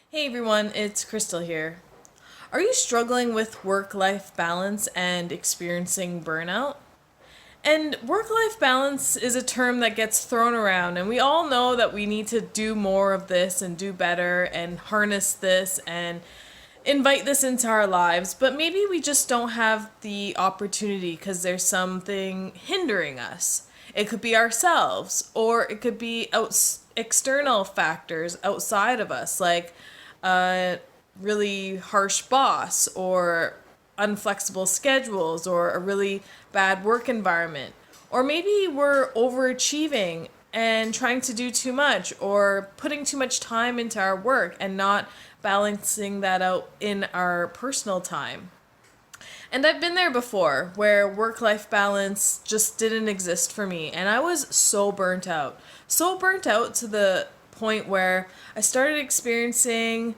Hey everyone, it's Crystal here. Are you struggling with work-life balance and experiencing burnout? And work-life balance is a term that gets thrown around, and we all know that we need to do more of this and do better and harness this and invite this into our lives, but maybe we just don't have the opportunity because there's something hindering us. It could be ourselves, or it could be external factors outside of us, like a really harsh boss, or unflexible schedules, or a really bad work environment. Or maybe we're overachieving and trying to do too much, or putting too much time into our work and not balancing that out in our personal time. And I've been there before where work life balance just didn't exist for me. And I was so burnt out. So burnt out to the point where I started experiencing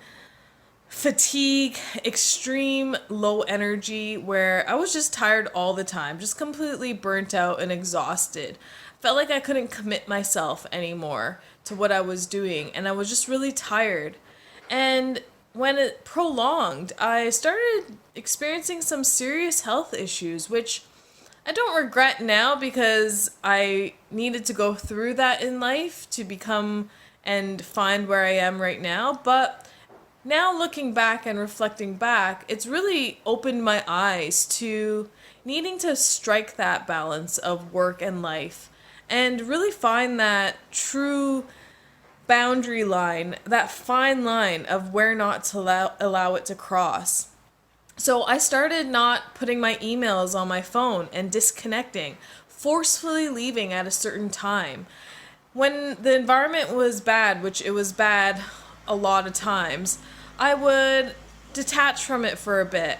fatigue, extreme low energy, where I was just tired all the time, just completely burnt out and exhausted. Felt like I couldn't commit myself anymore to what I was doing, and I was just really tired. And when it prolonged, I started experiencing some serious health issues, which I don't regret now because I needed to go through that in life to become and find where I am right now. But now looking back and reflecting back, it's really opened my eyes to needing to strike that balance of work and life and really find that true boundary line, that fine line of where not to allow it to cross. So I started not putting my emails on my phone and disconnecting, forcefully leaving at a certain time. When the environment was bad, which it was bad a lot of times, I would detach from it for a bit,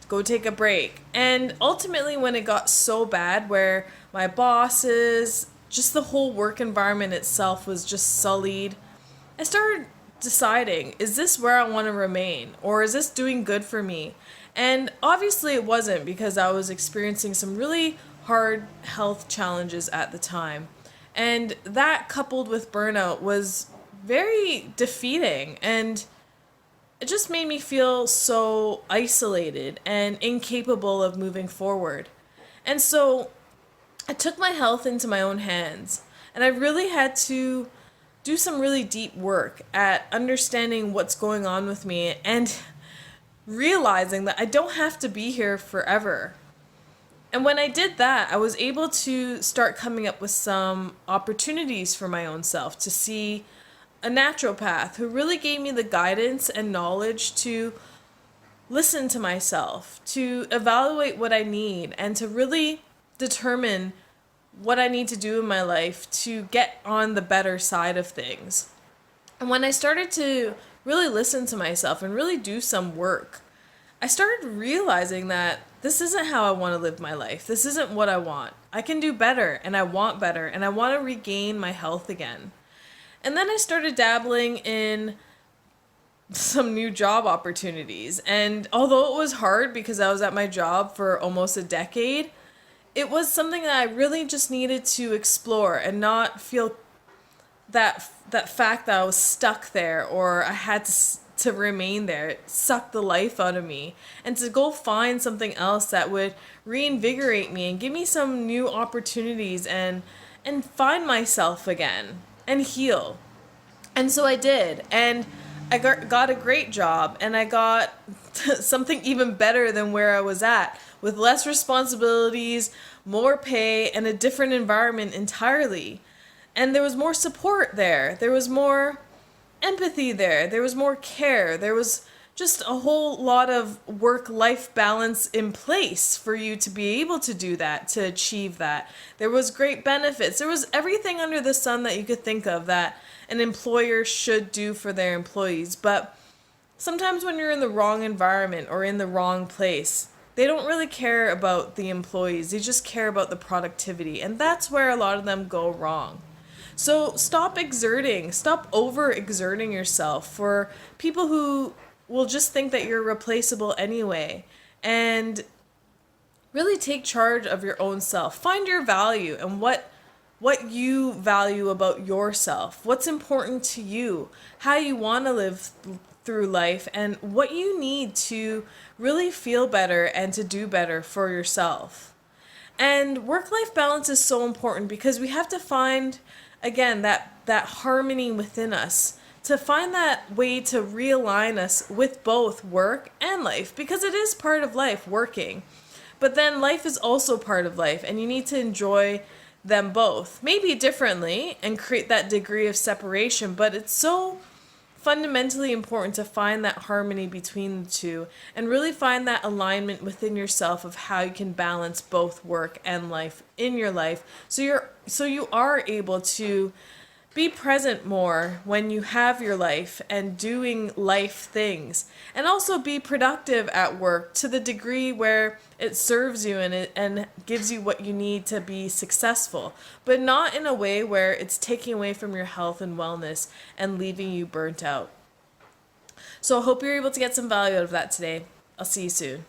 go take a break. And ultimately, when it got so bad where my bosses, just the whole work environment itself was just sullied, I started deciding, is this where I want to remain? Or is this doing good for me? And obviously it wasn't, because I was experiencing some really hard health challenges at the time. And that, coupled with burnout, was very defeating, and it just made me feel so isolated and incapable of moving forward. And so I took my health into my own hands, and I really had to do some really deep work at understanding what's going on with me and realizing that I don't have to be here forever. And when I did that, I was able to start coming up with some opportunities for my own self, to see a naturopath who really gave me the guidance and knowledge to listen to myself, to evaluate what I need, and to really determine what I need to do in my life to get on the better side of things. And when I started to really listen to myself and really do some work, I started realizing that this isn't how I want to live my life. This isn't what I want. I can do better, and I want better, and I want to regain my health again. And then I started dabbling in some new job opportunities. And although it was hard because I was at my job for almost a decade, it was something that I really just needed to explore and not feel that fact that I was stuck there, or I had to remain there. It sucked the life out of me. And to go find something else that would reinvigorate me and give me some new opportunities and find myself again and heal. And so I did. And I got a great job, and I got something even better than where I was at, with less responsibilities, more pay, and a different environment entirely. And there was more support there. There was more empathy there. There was more care. There was just a whole lot of work-life balance in place for you to be able to do that, to achieve that. There was great benefits. There was everything under the sun that you could think of that an employer should do for their employees. But sometimes when you're in the wrong environment or in the wrong place, they don't really care about the employees. They just care about the productivity. And that's where a lot of them go wrong. So stop over-exerting yourself for people who will just think that you're replaceable anyway. And really take charge of your own self. Find your value and what you value about yourself. What's important to you. How you want to live through life and what you need to really feel better and to do better for yourself. And work-life balance is so important because we have to find, again, that harmony within us, to find that way to realign us with both work and life, because it is part of life, working. But then life is also part of life, and you need to enjoy them both, maybe differently, and create that degree of separation. But it's so fundamentally important to find that harmony between the two and really find that alignment within yourself of how you can balance both work and life in your life, so you are able to be present more when you have your life and doing life things, and also be productive at work to the degree where it serves you and gives you what you need to be successful, but not in a way where it's taking away from your health and wellness and leaving you burnt out. So I hope you're able to get some value out of that today. I'll see you soon.